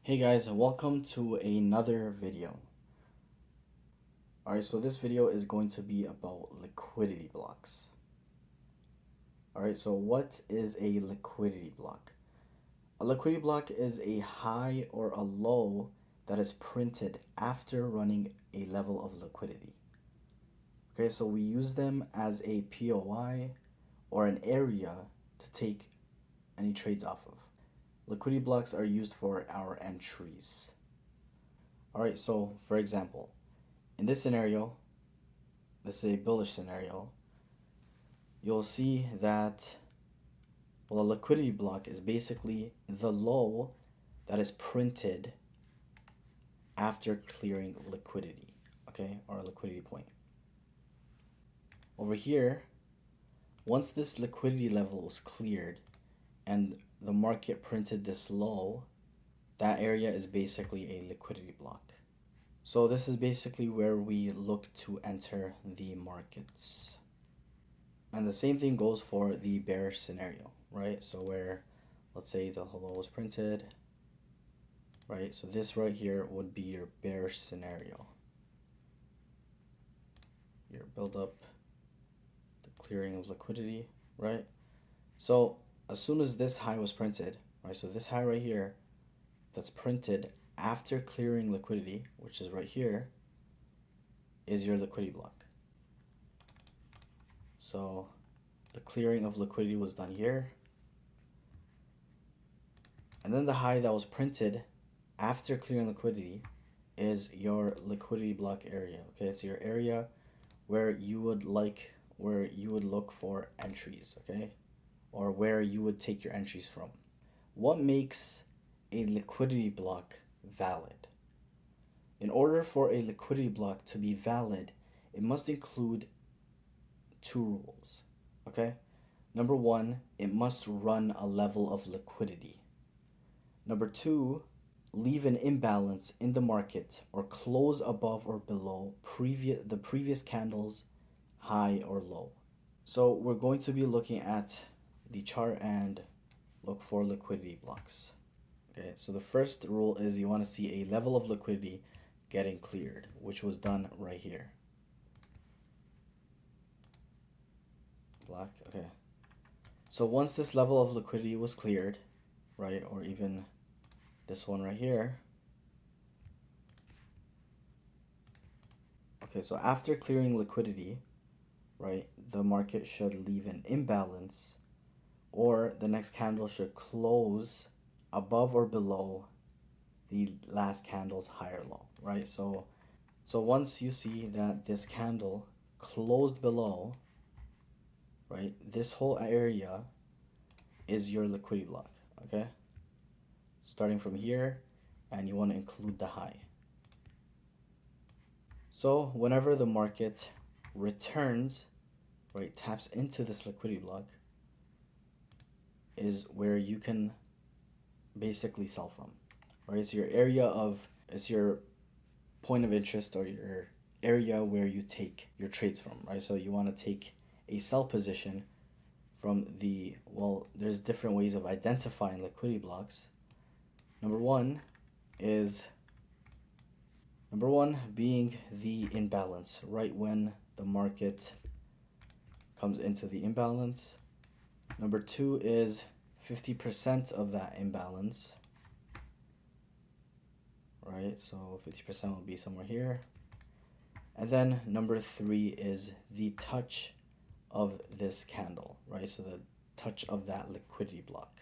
Hey guys, welcome to another video. Alright, so this video is going to be about liquidity blocks. Alright, so what is a liquidity block? A liquidity block is a high or a low that is printed after running a level of liquidity. Okay, so we use them as a POI or an area to take any trades off of. Liquidity blocks are used for our entries. Alright, so for example, in this scenario, this is a bullish scenario, you'll see that, well, a liquidity block is basically the low that is printed after clearing liquidity, okay, or a liquidity point. Over here, once this liquidity level was cleared and the market printed this low, that area is basically a liquidity block. So this is basically where we look to enter the markets. And the same thing goes for the bearish scenario, right? So where, let's say the low was printed, right? So this right here would be your bearish scenario. Your build up, the clearing of liquidity, right? So as soon as this high was printed, right? So this high right here, that's printed after clearing liquidity, which is right here, is your liquidity block. So the clearing of liquidity was done here. And then the high that was printed after clearing liquidity is your liquidity block area. Okay, it's your area where you would look for entries, okay? Or where you would take your entries from. What makes a liquidity block valid? In order for a liquidity block to be valid, it must include two rules, okay? Number one, it must run a level of liquidity. Number two, leave an imbalance in the market or close above or below the previous candle's high or low. So we're going to be looking at the chart and look for liquidity blocks. Okay, so the first rule is you want to see a level of liquidity getting cleared, which was done right here. Black, okay. So once this level of liquidity was cleared, right, or even this one right here. Okay, so after clearing liquidity, right, the market should leave an imbalance, or the next candle should close above or below the last candle's higher low, right? So once you see that this candle closed below, right, this whole area is your liquidity block, okay? Starting from here, and you want to include the high. So whenever the market returns, right, taps into this liquidity block, is where you can basically sell from, right? It's it's your point of interest, or your area where you take your trades from, right? So you want to take a sell position from the, well, there's different ways of identifying liquidity blocks. Number one being the imbalance, right when the market comes into the imbalance. Number two is 50% of that imbalance, right? So 50% will be somewhere here. And then number three is the touch of this candle, right? So the touch of that liquidity block.